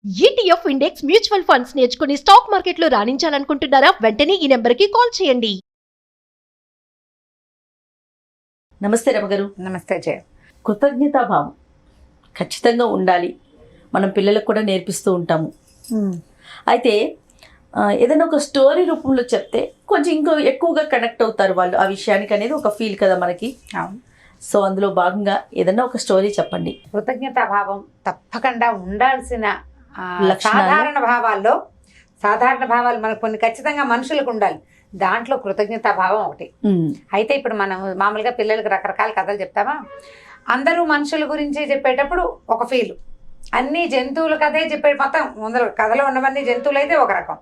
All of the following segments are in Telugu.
ఈటీఎఫ్ ఇండెక్స్ మ్యూచువల్ ఫండ్స్ నేర్చుకుని స్టాక్ మార్కెట్లో రాణించాలనుకుంటున్నారా? వెంటనే ఈ నెంబర్కి కాల్ చేయండి. నమస్తే రమగారు. నమస్తే జయ. కృతజ్ఞతాభావం ఖచ్చితంగా ఉండాలి, మనం పిల్లలకు కూడా నేర్పిస్తూ ఉంటాము. అయితే ఏదైనా ఒక స్టోరీ రూపంలో చెప్తే కొంచెం ఇంకో ఎక్కువగా కనెక్ట్ అవుతారు వాళ్ళు ఆ విషయానికి అనేది ఒక ఫీల్ కదా మనకి. సో అందులో భాగంగా ఏదైనా ఒక స్టోరీ చెప్పండి. కృతజ్ఞతాభావం తప్పకుండా ఉండాల్సిన లక్షణాలు. సాధారణ భావాలు మనకు కొన్ని ఖచ్చితంగా మనుషులకు ఉండాలి. దాంట్లో కృతజ్ఞతాభావం ఒకటి. అయితే ఇప్పుడు మనం మామూలుగా పిల్లలకి రకరకాల కథలు చెప్తామా, అందరూ మనుషుల గురించి చెప్పేటప్పుడు ఒక ఫీల్, అన్ని జంతువుల కథే చెప్పే, మొత్తం ముందర కథలో ఉన్నవన్నీ జంతువులు అయితే ఒక రకం,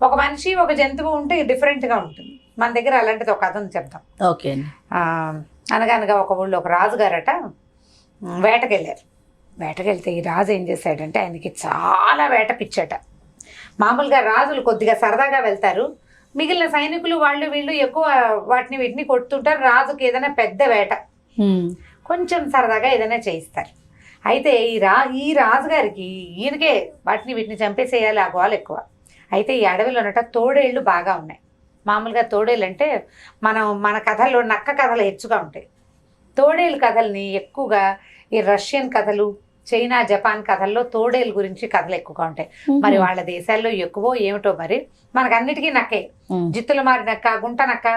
ఒక మనిషి ఒక జంతువు ఉంటే డిఫరెంట్గా ఉంటుంది. మన దగ్గర అలాంటిది ఒక కథను చెప్తాం. ఓకే అండి. అనగనగా ఒక ఊళ్ళో ఒక రాజుగారట వేటకెళ్ళారు. వేటకెళ్తే ఈ రాజు ఏం చేశాడంటే, ఆయనకి చాలా వేట పిచ్చట. మామూలుగా రాజులు కొద్దిగా సరదాగా వెళ్తారు, మిగిలిన సైనికులు వాళ్ళు వీళ్ళు ఎక్కువ వాటిని వీటిని కొడుతుంటారు. రాజుకి ఏదైనా పెద్ద వేట కొంచెం సరదాగా ఏదైనా చేయిస్తారు. అయితే ఈ రాజుగారికి ఈయనకే వాటిని వీటిని చంపేసేయాలి, ఆ గోల ఎక్కువ. అయితే ఈ అడవిలోనట తోడేళ్ళు బాగా ఉన్నాయి. మామూలుగా తోడేళ్ళు అంటే మన కథల్లో నక్క కథలు హెచ్చుగా ఉంటాయి. తోడేళ్ళు కథల్ని ఎక్కువగా ఈ రష్యన్ కథలు, చైనా, జపాన్ కథల్లో తోడేళ్ళ గురించి కథలు ఎక్కువగా ఉంటాయి. మరి వాళ్ళ దేశాల్లో ఎక్కువో ఏమిటో, మరి మనకన్నిటికీ నక్కే. జిత్తుల మారి నక్క, గుంట నక్క,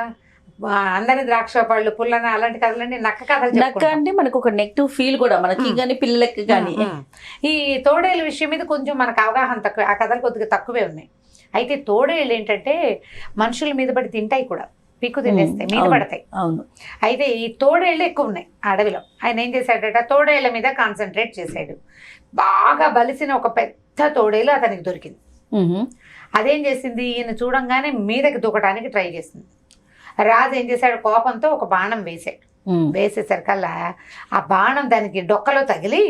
అందరి ద్రాక్ష పళ్ళు, పుల్లన, అలాంటి కథలన్నీ నక్క కథలు. నక్క అంటే మనకు ఒక నెగిటివ్ ఫీల్ కూడా మనకి కానీ పిల్లలకి కానీ. ఈ తోడేళ్ళ విషయం మీద కొంచెం మనకు అవగాహన తక్కువ, ఆ కథలు కొద్దిగా తక్కువే ఉన్నాయి. అయితే తోడేళ్ళు ఏంటంటే మనుషుల మీద పడి తింటాయి కూడా, పీక్కు తినేస్తాయి, మీద పడతాయి. అవును. అయితే ఈ తోడేళ్ళు ఎక్కువ ఉన్నాయి అడవిలో. ఆయన ఏం చేశాడట, తోడేళ్ల మీద కాన్సన్ట్రేట్ చేశాడు. బాగా బలిసిన ఒక పెద్ద తోడేలు అతనికి దొరికింది. అదేం చేసింది, ఈయన చూడంగానే మీదకి దూకడానికి ట్రై చేసింది. రాజు ఏం చేశాడు, కోపంతో ఒక బాణం వేసాడు. వేసేసరికల్లా ఆ బాణం దానికి డొక్కలో తగిలి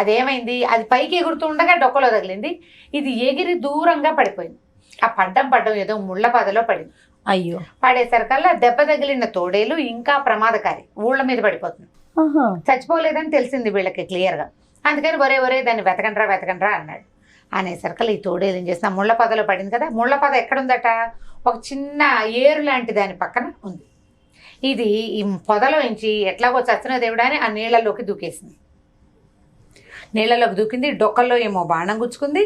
అదేమైంది, అది పైకి ఎగురుతూ ఉండగా డొక్కలో తగిలింది. ఇది ఎగిరి దూరంగా పడిపోయింది. ఆ పడ్డం ఏదో ముళ్ళ పదలో పడింది. అయ్యో. పడేసరికల్లా దెబ్బ తగిలిన తోడేలు ఇంకా ప్రమాదకారి, ఊళ్ళ మీద పడిపోతుంది. చచ్చిపోలేదని తెలిసింది వీళ్ళకి క్లియర్గా. అందుకని ఒరే దాన్ని వెతకండ్రా అన్నాడు. అనేసరికల్లా ఈ తోడేలు ఏం చేసిన, ముళ్ళ పదలో పడింది కదా, ముళ్ళ పద ఎక్కడుందట, ఒక చిన్న ఏరు లాంటి దాని పక్కన ఉంది. ఇది ఈ పొదలో నుంచి ఎట్లాగో చచ్చిన దేవుడాని ఆ నీళ్ళలోకి దూకేసింది. నీళ్ళలోకి దూకింది, డొక్కల్లో ఏమో బాణం గుచ్చుకుంది.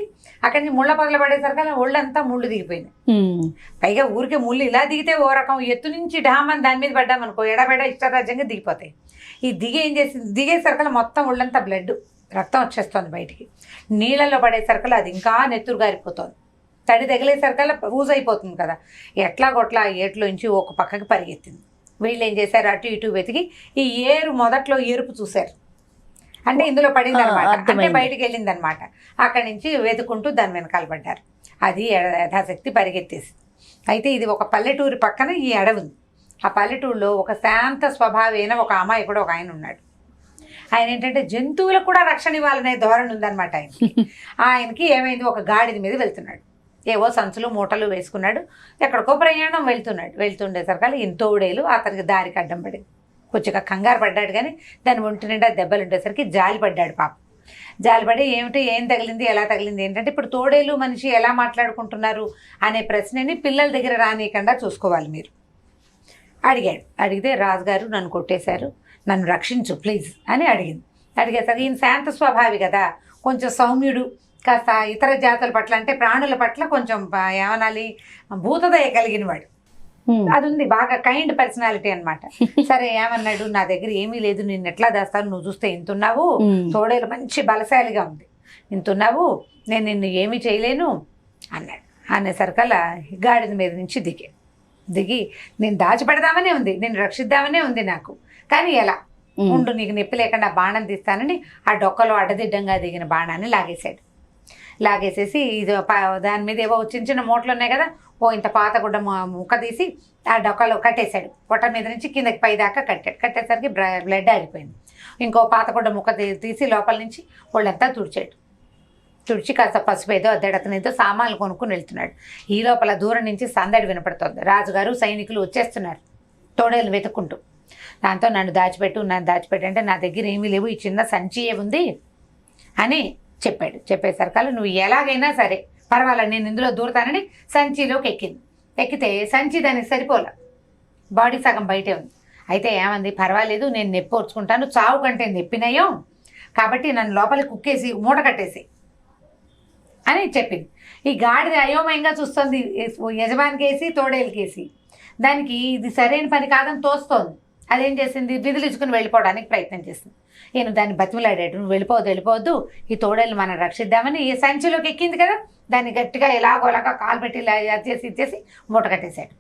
అక్కడి నుంచి ముళ్ళ పదలు పడేసరికల్లా ఒళ్ళంతా ముళ్ళు దిగిపోయింది. పైగా ఊరికే ముళ్ళు ఇలా దిగితే ఓ రకం, ఎత్తు నుంచి డామని దాని మీద పడ్డామనుకో ఎడబెడ ఇష్టరాజ్యంగా దిగిపోతాయి. ఈ ఏం చేసింది, దిగేసరికల్లా మొత్తం ఒళ్ళంతా బ్లడ్, రక్తం వచ్చేస్తుంది బయటికి. నీళ్ళల్లో పడేసరికల్లా అది ఇంకా నెత్తురు గారిపోతుంది. తడి తగిలేసరికల్లా ఊజ్ అయిపోతుంది కదా. ఎట్లా కొట్లా ఏట్లోంచి ఒక పక్కకి పరిగెత్తింది. వీళ్ళు ఏం చేశారు, అటు ఇటు వెతికి ఈ ఏరు మొదట్లో ఎరుపు చూశారు, అంటే ఇందులో పడింది అనమాట, అంటే బయటికి వెళ్ళింది అనమాట. అక్కడి నుంచి వెతుకుంటూ దాని వెనకాల పడ్డారు. అది యథాశక్తి పరిగెత్తేసి. అయితే ఇది ఒక పల్లెటూరి పక్కన ఈ అడవి ఉంది. ఆ పల్లెటూరులో ఒక శాంత స్వభావైన ఒక అమ్మాయి కూడా ఒక ఆయన ఉన్నాడు. ఆయన ఏంటంటే జంతువులకు కూడా రక్షణ ఇవ్వాలనే ధోరణి ఉందన్నమాట ఆయనకి. ఆయనకి ఏమైంది, ఒక గాడిద మీద వెళ్తున్నాడు, ఏవో సంచులు మూటలు వేసుకున్నాడు, ఎక్కడికో ప్రయాణం వెళ్తుండేసరికి ఈ తోడేలు అతనికి దారికి అడ్డం పడింది. కొంచెంగా కంగారు పడ్డాడు, కానీ దాని ఒంటి నిండా దెబ్బలు ఉండేసరికి జాలి పడ్డాడు పాపం. జాలిపడి ఏం తగిలింది, ఎలా తగిలింది, ఏంటంటే ఇప్పుడు తోడేలు మనిషి ఎలా మాట్లాడుకుంటున్నారు అనే ప్రశ్నని పిల్లల దగ్గర రానియకుండా చూసుకోవాలి మీరు. అడిగితే రాజుగారు నన్ను కొట్టేశారు, నన్ను రక్షించు ప్లీజ్ అని అడిగేసరికి ఈయన శాంత స్వభావి కదా, కొంచెం సౌమ్యుడు, కాస్త ఇతర జాతుల పట్ల అంటే ప్రాణుల పట్ల కొంచెం ఏమనాలి, భూతదయ కలిగిన వాడు. అది ఉంది, బాగా కైండ్ పర్సనాలిటీ అనమాట. సరే ఏమన్నాడు, నా దగ్గర ఏమీ లేదు, నిన్ను ఎట్లా దాస్తాను, నువ్వు చూస్తే ఇంతున్నావు, తోడేలు మంచి బలశాలిగా ఉంది, ఇంతున్నావు, నేను నిన్ను ఏమీ చేయలేను అన్నాడు. అనేసరికల్లా గాడిద మీద నుంచి దిగి నేను దాచిపెడదామనే ఉంది, నేను రక్షిద్దామనే ఉంది నాకు, కానీ ఎలా ఉండు, నీకు నొప్పి లేకుండా బాణం తీస్తానని ఆ డొక్కలో అడ్డదిడ్డంగా దిగిన బాణాన్ని లాగేసేసి ఇది దాని మీద ఏవో చిన్న చిన్న మూటలు ఉన్నాయి కదా, ఓ ఇంత పాతగుడ్డ ముక్క తీసి ఆ డొక్కలో కట్టేశాడు. పొట్ట మీద నుంచి కిందకి పై దాకా కట్టేసరికి బ్లడ్ ఆగిపోయింది. ఇంకో పాతగుడ్డ ముక్క తీసి లోపల నుంచి వాళ్ళంతా తుడిచి కాస్త పసుపు ఏదో అద్దెడతనేదో సామాన్లు కొనుక్కుని వెళ్తున్నాడు. ఈ లోపల దూరం నుంచి సందడి వినపడుతుంది. రాజుగారు సైనికులు వచ్చేస్తున్నారు తోడేలు వెతుక్కుంటూ. దాంతో నన్ను దాచిపెట్టు అంటే నా దగ్గర ఏమీ లేవు, ఈ చిన్న సంచియే ఉంది అని చెప్పేసరికల్లా నువ్వు ఎలాగైనా సరే పర్వాలేదు నేను ఇందులో దూరతానని సంచిలోకి ఎక్కితే సంచి దానికి సరిపోలే, బాడీ సగం బయటే ఉంది. అయితే ఏమంది, పర్వాలేదు నేను నొప్పి ఓర్చుకుంటాను, చావు కంటే నొప్పినయం కాబట్టి నన్ను లోపలికి కుక్కేసి మూట కట్టేసి అని చెప్పింది. ఈ గాడిద అయోమయంగా చూస్తుంది, యజమానికేసి తోడేలకేసి. దానికి ఇది సరైన పని కాదని తోస్తోంది. అదేం చేసింది, విధులించుకుని వెళ్ళిపోవడానికి ప్రయత్నం చేసింది. నేను దాన్ని బతిమలాడాడు, నువ్వు వెళ్ళిపోవద్దు, ఈ తోడేలు మనం రక్షిద్దామని ఈ సంచిలోకి ఎక్కింది కదా, దాన్ని గట్టిగా ఎలాగోలాగా కాలు పెట్టి ఇలా ఇచ్చేసి మూట కట్టేశాడు.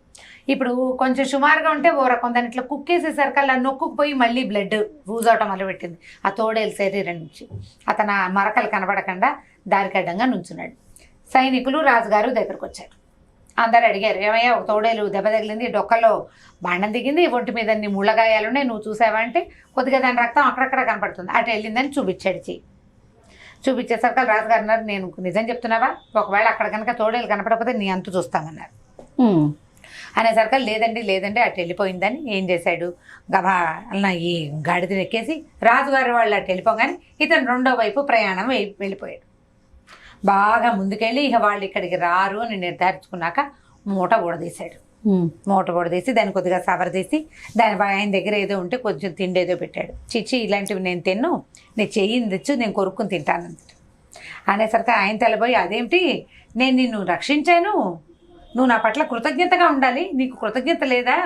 ఇప్పుడు కొంచెం సుమారుగా ఉంటే ఓ రకం దాన్ని ఇట్లా కుక్కేసేసరికల్లా నొక్కుపోయి మళ్ళీ బ్లడ్ లూజ్ అవటం మొదలుపెట్టింది ఆ తోడేలు శరీరం నుంచి. అతను మరకలు కనబడకుండా దారికడ్డంగా నుంచున్నాడు. సైనికులు రాజుగారు దగ్గరకు వచ్చారు. అందరు అడిగారు, ఏమయ్యా ఒక తోడేలు దెబ్బ తగిలింది, డొక్కలో బాండం దిగింది, ఒంటి మీద నీ ముళ్ళగాయాలున్నాయి, నువ్వు చూసావా అంటే కొద్దిగా దాని రక్తం అక్కడక్కడ కనపడుతుంది, అటు వెళ్ళిందని చూపించాడు. చూపించేసరికి రాజుగారు అన్నారు, నేను నిజం చెప్తున్నావా, ఒకవేళ అక్కడ కనుక తోడేలు కనపడకపోతే నీ అంతు చూస్తామన్నారు. అనేసరికి లేదండి అటు వెళ్ళిపోయిందని ఏం చేశాడు, గబా ఈ గాడిదని ఎక్కేసి రాజుగారి వాళ్ళు అటు వెళ్ళిపోగానే ఇతను రెండో వైపు ప్రయాణం వెళ్ళిపోయాడు. బాగా ముందుకెళ్ళి ఇక వాళ్ళు ఇక్కడికి రారు అని నిర్ధారించుకున్నాక మూట ఊడదీశాడు. మూట ఊడదీసి దాన్ని కొద్దిగా సవరదీసి దాని ఆయన దగ్గర ఏదో ఉంటే కొంచెం తిండి ఏదో పెట్టాడు. చిచ్చి ఇలాంటివి నేను తిన్ను, నీ చెయ్యిని తెచ్చు, నేను కొరుక్కుని తింటాను అనేసరికి ఆయన తెలబోయి, అదేమిటి, నేను నిన్ను రక్షించాను, నువ్వు నా పట్ల కృతజ్ఞతగా ఉండాలి, నీకు కృతజ్ఞత లేదా,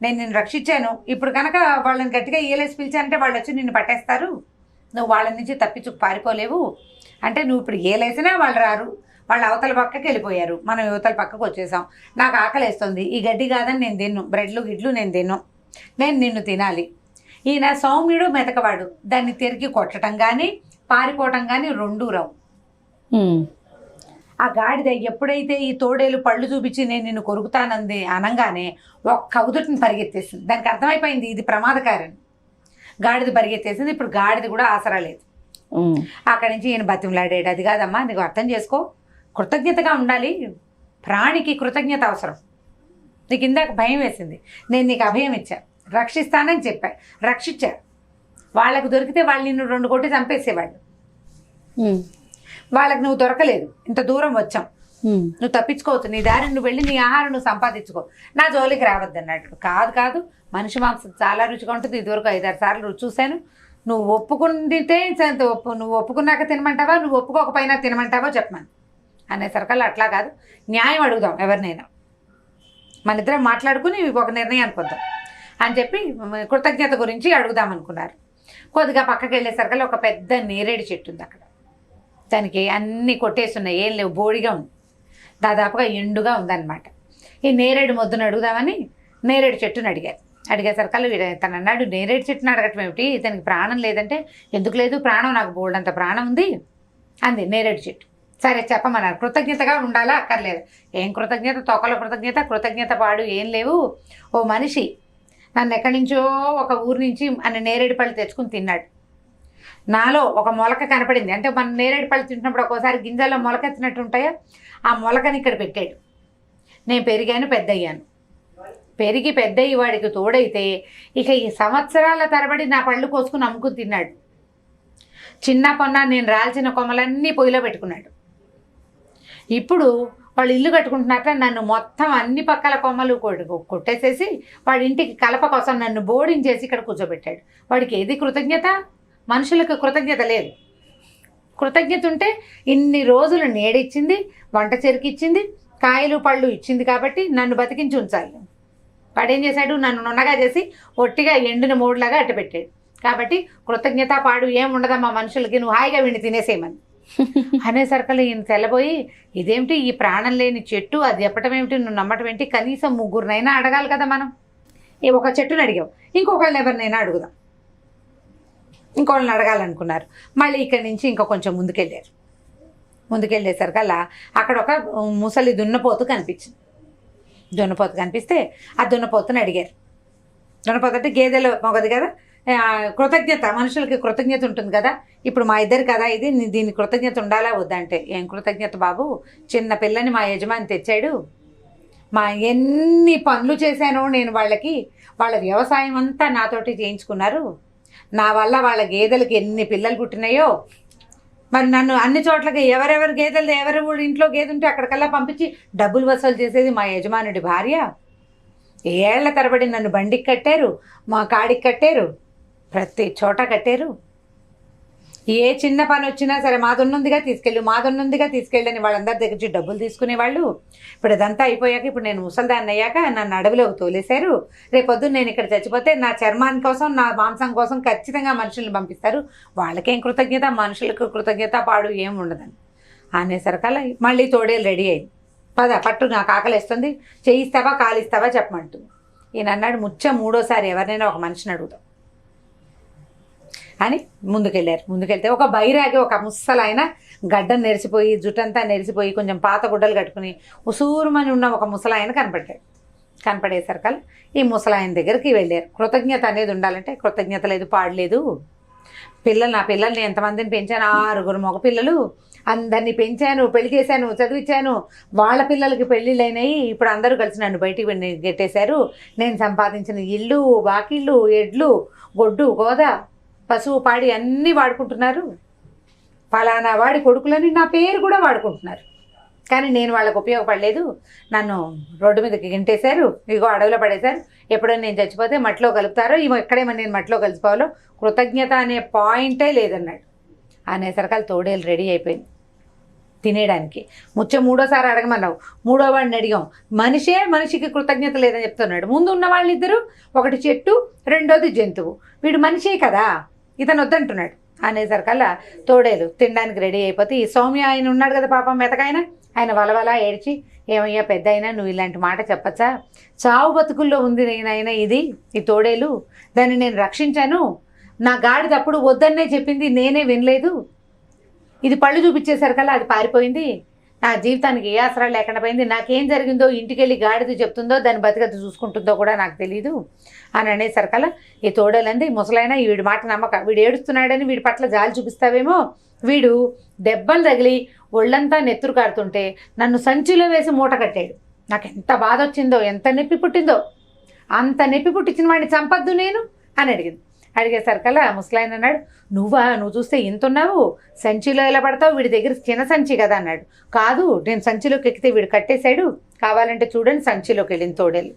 నేను నిన్ను రక్షించాను, ఇప్పుడు కనుక వాళ్ళని గట్టిగా ఈలేసి పిలిచానంటే వాళ్ళు వచ్చి నిన్ను పట్టేస్తారు, నువ్వు వాళ్ళ నుంచి తప్పించుకు పారిపోలేవు, అంటే నువ్వు ఇప్పుడు ఏలేసినా వాళ్ళు రారు, వాళ్ళు అవతల పక్కకి వెళ్ళిపోయారు, మనం యువతల పక్కకు వచ్చేసాం, నాకు ఆకలి వేస్తుంది, ఈ గడ్డి కాదని నేను తిన్ను, బ్రెడ్లు గిడ్లు నేను తిన్ను, నేను నిన్ను తినాలి. ఈయన సౌమ్యుడు మెతకవాడు, దాన్ని తిరిగి కొట్టడం కానీ పారిపోవటం కానీ రెండూ రావు. ఆ గాడిద ఎప్పుడైతే ఈ తోడేలు పళ్ళు చూపించి నేను నిన్ను కొరుకుతానంది అనగానే ఒక్క ఉదుటిని పరిగెత్తేసింది. దానికి అర్థమైపోయింది ఇది ప్రమాదకారని. గాడిద పరిగెత్తేసింది. ఇప్పుడు గాడిద కూడా ఆసరా లేదు. అక్కడి నుంచి ఈయన బతిమలాడాడు, అది కాదమ్మా, నీకు అర్థం చేసుకో, కృతజ్ఞతగా ఉండాలి, ప్రాణికి కృతజ్ఞత అవసరం, నీకు ఇందాక భయం వేసింది, నేను నీకు అభయం ఇచ్చా, రక్షిస్తానని చెప్పా, రక్షించా, వాళ్ళకు దొరికితే వాళ్ళు నిన్ను 2 కొట్టి చంపేసేవాళ్ళు, వాళ్ళకి నువ్వు దొరకలేదు, ఇంత దూరం వచ్చాం, నువ్వు తప్పించుకోవచ్చు, నీ దారి నువ్వు వెళ్ళి నీ ఆహారం నువ్వు సంపాదించుకో, నా జోలికి రావద్దు అన్నట్టు. కాదు మనిషి మాంసం చాలా రుచిగా ఉంటుంది, ఇదివరకు 5-6 సార్లు రుచి చూశాను, నువ్వు ఒప్పుకుంటే నువ్వు ఒప్పుకున్నాక తినమంటావా, నువ్వు ఒప్పుకోకపోయినా తినమంటావో చెప్పమని అనేసరికల్లా అట్లా కాదు, న్యాయం అడుగుదాం ఎవరినైనా, మన ఇద్దరం మాట్లాడుకుని ఒక నిర్ణయానికి వద్దాం అని చెప్పి కృతజ్ఞత గురించి అడుగుదాం అనుకున్నారు. కొద్దిగా పక్కకి వెళ్ళేసరికల్లా ఒక పెద్ద నేరేడు చెట్టు ఉంది అక్కడ, దానికి అన్నీ కొట్టేస్తున్నాయి, ఏం లేవు, బోడిగా ఉంది, దాదాపుగా ఎండుగా ఉందన్నమాట. ఈ నేరేడు మొద్దును అడుగుదామని నేరేడు చెట్టును అడిగేసరికల్లా తను అన్నాడు, నేరేడు చెట్టును అడగటం ఏమిటి, ఇతనికి ప్రాణం లేదంటే, ఎందుకు లేదు, ప్రాణం నాకు బోల్డంత ప్రాణం ఉంది అంది నేరేడు చెట్టు. సరే చెప్పమన్నారు, కృతజ్ఞతగా ఉండాలా అక్కర్లేదు, ఏం కృతజ్ఞత, తొక్కల కృతజ్ఞత పాడు ఏం లేవు, ఓ మనిషి నన్ను ఎక్కడి నుంచో ఒక ఊరి నుంచి అన్న నేరేడు పళ్ళు తెచ్చుకుని తిన్నాడు, నాలో ఒక మొలక కనపడింది, అంటే మనం నేరేడు పళ్ళు తింటున్నప్పుడు ఒక్కోసారి గింజల్లో మొలకెత్తినట్టు ఉంటాయో, ఆ మొలకని ఇక్కడ పెట్టాడు, నేను పెరిగాను, పెరిగి పెద్దయ్యి వాడికి తోడైతే ఇక ఈ సంవత్సరాల తరబడి నా పళ్ళు కోసుకుని అమ్ముకుని తిన్నాడు, చిన్న పొన్న నేను రాల్చిన కొమ్మలన్నీ పొయ్యిలో పెట్టుకున్నాడు, ఇప్పుడు వాళ్ళు ఇల్లు కట్టుకుంటున్నాక నన్ను మొత్తం అన్ని పక్కల కొమ్మలు కొట్టేసేసి వాడి ఇంటికి కలప కోసం నన్ను బోర్డించేసి ఇక్కడ కూర్చోబెట్టాడు. వాడికి ఏది కృతజ్ఞత, మనుషులకు కృతజ్ఞత లేదు. కృతజ్ఞత ఉంటే ఇన్ని రోజులు నీడిచ్చింది, వంట చెరుకిచ్చింది, కాయలు పళ్ళు ఇచ్చింది కాబట్టి నన్ను బతికించి ఉంచాలి. వాడేం చేశాడు, నన్ను నున్నగా చేసి ఒట్టిగా ఎండిన మూడులాగా అట్టు పెట్టాడు. కాబట్టి కృతజ్ఞత పాడు ఏం ఉండదమ్మా మనుషులకి, నువ్వు హాయిగా వీడిని తినేసేయమని అనేసరికలు ఈయన తెల్లబోయి, ఇదేమిటి ఈ ప్రాణం లేని చెట్టు, అది చెప్పటం ఏమిటి, నువ్వు నమ్మటం ఏంటి, కనీసం 3 అడగాలి కదా మనం, ఒక చెట్టుని అడిగావు, ఇంకొకళ్ళని ఎవరినైనా అడుగుదాం, ఇంకోళ్ళని అడగాలనుకున్నారు. మళ్ళీ ఇక్కడి నుంచి ఇంకా కొంచెం ముందుకెళ్ళేసరికల్లా అక్కడ ఒక ముసలి దున్నపోతు కనిపించింది. దున్నపోతు కనిపిస్తే ఆ దున్నపోతుని అడిగారు. దున్నపోతు అంటే గేదెలు మొగది కదా, కృతజ్ఞత, మనుషులకి కృతజ్ఞత ఉంటుంది కదా, ఇప్పుడు మా ఇద్దరు కదా ఇది, దీని కృతజ్ఞత ఉండాలా వద్దంటే, ఏం కృతజ్ఞత బాబు, చిన్న పిల్లని మా యజమాని తెచ్చాడు, మా ఎన్ని పనులు చేశానో నేను వాళ్ళకి, వాళ్ళ వ్యవసాయం అంతా నాతోటి చేయించుకున్నారు, నా వల్ల వాళ్ళ గేదెలకి ఎన్ని పిల్లలు పుట్టినాయో, మరి నన్ను అన్ని చోట్లకి ఎవరెవరి గేదెలు ఎవరెవరి ఇంట్లో గేదె ఉంటే అక్కడికల్లా పంపించి డబ్బులు వసూలు చేసేది మా యజమానుడి భార్య. ఏళ్ల తరబడి నన్ను బండికి కట్టారు, మా కాడికి కట్టారు, ప్రతి చోట కట్టారు. ఏ చిన్న పని వచ్చినా సరే మాదున్నుందిగా తీసుకెళ్ళని వాళ్ళందరి దగ్గర నుంచి డబ్బులు తీసుకునేవాళ్ళు. ఇప్పుడు ఇదంతా అయిపోయాక ఇప్పుడు నేను ముసలిదాన్ని అయ్యాక నన్ను అడవిలోకి తోలేశారు. రేపొద్దున నేను ఇక్కడ చచ్చిపోతే నా చర్మాని కోసం నా మాంసం కోసం ఖచ్చితంగా మనుషుల్ని పంపిస్తారు. వాళ్ళకేం కృతజ్ఞత, మనుషులకు కృతజ్ఞత పాడు ఏం ఉండదని అనేసరికల్లా మళ్ళీ తోడేలు రెడీ అయింది. పట్టు నాకు ఆకలిస్తుంది, చేయిస్తావా కాలిస్తావా చెప్పమంటూ. ఈయన అన్నాడు, మూడోసారి ఎవరినైనా ఒక మనిషిని అడుగుతాం అని ముందుకెళ్తే ఒక బైరాగి, ఒక ముసలాయన గడ్డం నెరిసిపోయి జుట్టంతా నెరిసిపోయి కొంచెం పాత గుడ్డలు కట్టుకుని ఉసూరుమని ఉన్న ఒక ముసలాయన కనపడేసరికల్లా ఈ ముసలాయన దగ్గరికి వెళ్ళారు. కృతజ్ఞత అనేది ఉండాలంటే కృతజ్ఞత లేదు, పాడలేదు. నా పిల్లల్ని ఎంతమందిని పెంచాను, 6 మగ పిల్లలు, అందరినీ పెంచాను, పెళ్లి చేశాను, చదివించాను. వాళ్ళ పిల్లలకి పెళ్ళిళ్ళు అయినాయి. ఇప్పుడు అందరూ కలిసి నన్ను బయటికి గెట్టేశారు. నేను సంపాదించిన ఇల్లు, వాకిళ్ళు, ఎడ్లు, గొడ్డు, గోద, పశువు, పాడి అన్నీ వాడుకుంటున్నారు. ఫలానా వాడి కొడుకులని నా పేరు కూడా వాడుకుంటున్నారు. కానీ నేను వాళ్ళకు ఉపయోగపడలేదు. నన్ను రోడ్డు మీదకి గింటేశారు, ఇగో అడవిలో పడేశారు. ఎప్పుడో నేను చచ్చిపోతే మట్టిలో కలుపుతారో, ఎక్కడేమో నేను మట్టిలో కలిసిపోవాలో, కృతజ్ఞత అనే పాయింటే లేదన్నాడు. అనేసరికల్ తోడేలు రెడీ అయిపోయింది తినేయడానికి. మూడోసారి అడగమన్నావు, మూడో వాడిని అడిగాం. మనిషికి కృతజ్ఞత లేదని చెప్తున్నాడు. ముందు ఉన్న వాళ్ళిద్దరూ, ఒకటి చెట్టు, రెండోది జంతువు. వీడు మనిషే కదా, ఇతను వద్దంటున్నాడు. అనేసరికల్లా తోడేలు తినడానికి రెడీ అయిపోతే ఈ సౌమ్య ఆయన ఉన్నాడు కదా పాపం మెతకాయన, ఆయన వలవలా ఏడ్చి, ఏమయ్యా పెద్ద అయినా నువ్వు ఇలాంటి మాట చెప్పచ్చా? చావు బతుకుల్లో ఉంది నేనైనా ఈ తోడేలు, దాన్ని నేను రక్షించాను. నా గాడిద అప్పుడు వద్దన్నే చెప్పింది, నేనే వినలేదు. ఇది పళ్ళు చూపించేసరికల్లా అది పారిపోయింది. నా జీవితానికి ఏ ఆసరాలు లేకుండా పోయింది. నాకేం జరిగిందో ఇంటికి వెళ్ళి గాడిద చెప్తుందో, దాని బతికత చూసుకుంటుందో కూడా నాకు తెలీదు అని అనేసరికల్లా ఈ తోడేలంది, ముసలైనా వీడి మాట నమ్మక, వీడు ఏడుస్తున్నాడని వీడి పట్ల జాలి చూపిస్తావేమో. వీడు దెబ్బలు తగిలి ఒళ్ళంతా నెత్తురు కారుతుంటే నన్ను సంచిలో వేసి మూట కట్టాడు. నాకు ఎంత బాధ వచ్చిందో, ఎంత నొప్పి పుట్టిందో. అంత నొప్పి పుట్టించిన వాడిని చంపద్దు నేను అని అడిగేసరికల్లా ముసలాయన అన్నాడు, నువ్వు చూస్తే ఇంత ఉన్నావు, సంచిలో ఎలా పడతావు? వీడి దగ్గర చిన్న సంచి కదా అన్నాడు. కాదు, నేను సంచిలోకి ఎక్కితే వీడు కట్టేశాడు, కావాలంటే చూడండి సంచిలోకి వెళ్ళింది తోడేలు.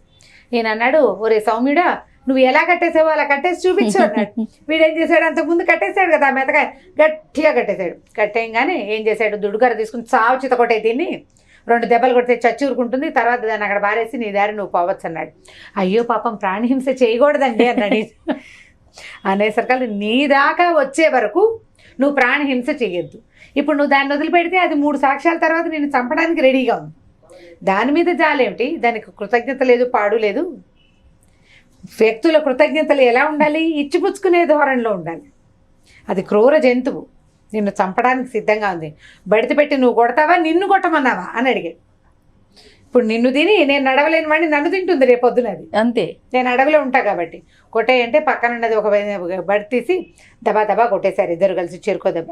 ఈయన అన్నాడు, ఒరే సౌమ్యుడా, నువ్వు ఎలా కట్టేసావో అలా కట్టేసి చూపించు అన్నాడు. వీడేం చేశాడు, అంతకుముందు కట్టేశాడు కదా మెతకాయ, గట్టిగా కట్టేశాడు. కట్టేయంగానే ఏం చేశాడు, దుడుకర తీసుకుని చావు చిత కొట్టే దీన్ని 2 దెబ్బలు కొడితే చచ్చి ఊరుకుంటుంది, తర్వాత దాన్ని అక్కడ బారేసి నీ దారి నువ్వు పోవచ్చు అన్నాడు. అయ్యో పాపం, ప్రాణిహింస చేయకూడదండి అన్నాడు. అనేసరికల్లా నీ దాకా వచ్చే వరకు నువ్వు ప్రాణహింస చెయ్యొద్దు. ఇప్పుడు నువ్వు దాన్ని వదిలిపెడితే అది 3 సాక్ష్యాల తర్వాత నేను చంపడానికి రెడీగా ఉంది. దాని మీద జాలేమిటి? దానికి కృతజ్ఞత లేదు, పాడు లేదు. వ్యక్తుల కృతజ్ఞతలు ఎలా ఉండాలి? ఇచ్చిపుచ్చుకునే ధోరణిలో ఉండాలి. అది క్రూర జంతువు, నిన్ను చంపడానికి సిద్ధంగా ఉంది. బడిత పెట్టి నువ్వు కొడతావా, నిన్ను కొట్టమన్నావా అని అడిగాడు. ఇప్పుడు నిన్ను తిని నేను నడవలేని వాడిని నన్ను తింటుంది రేపొద్దున. అది అంతే, నేను అడవిలో ఉంటా కాబట్టి. కొట్టేయంటే పక్కన ఉన్నది ఒక బడి తీసి దబా కొట్టేశారు ఇద్దరు కలిసి, చెరుకో దెబ్బ.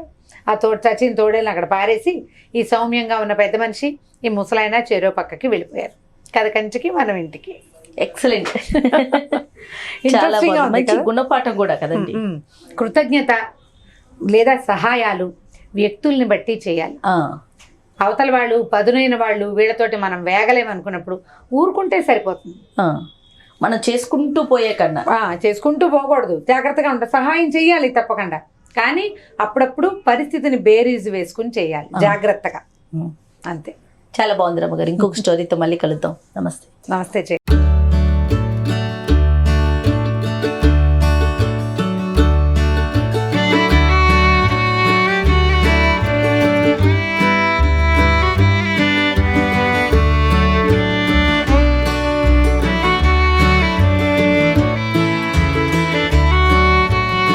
ఆ చచ్చిన తోడేళ్ళని అక్కడ పారేసి ఈ సౌమ్యంగా ఉన్న పెద్ద మనిషి, ఈ ముసలైన చెరో పక్కకి వెళ్ళిపోయారు. కథ కంచికి మనం ఇంటికి. ఎక్సలెంట్. చాలా మంచి గుణపాఠం కూడా కదండి. కృతజ్ఞత లేదా సహాయాలు వ్యక్తుల్ని బట్టి చేయాలి. అవతల వాళ్ళు పదునైన వాళ్ళు, వీళ్ళతోటి మనం వేగలేమనుకున్నప్పుడు ఊరుకుంటే సరిపోతుంది. మనం చేసుకుంటూ పోయే కన్నా చేసుకుంటూ పోకూడదు, జాగ్రత్తగా ఉంటా. సహాయం చెయ్యాలి తప్పకుండా, కానీ అప్పుడప్పుడు పరిస్థితిని బేరీజు వేసుకుని చేయాలి జాగ్రత్తగా. అంతే. చాలా బాగుంది రమ్మగారు. ఇంకొక స్టోరీతో మళ్ళీ కలుద్దాం. నమస్తే. నమస్తే.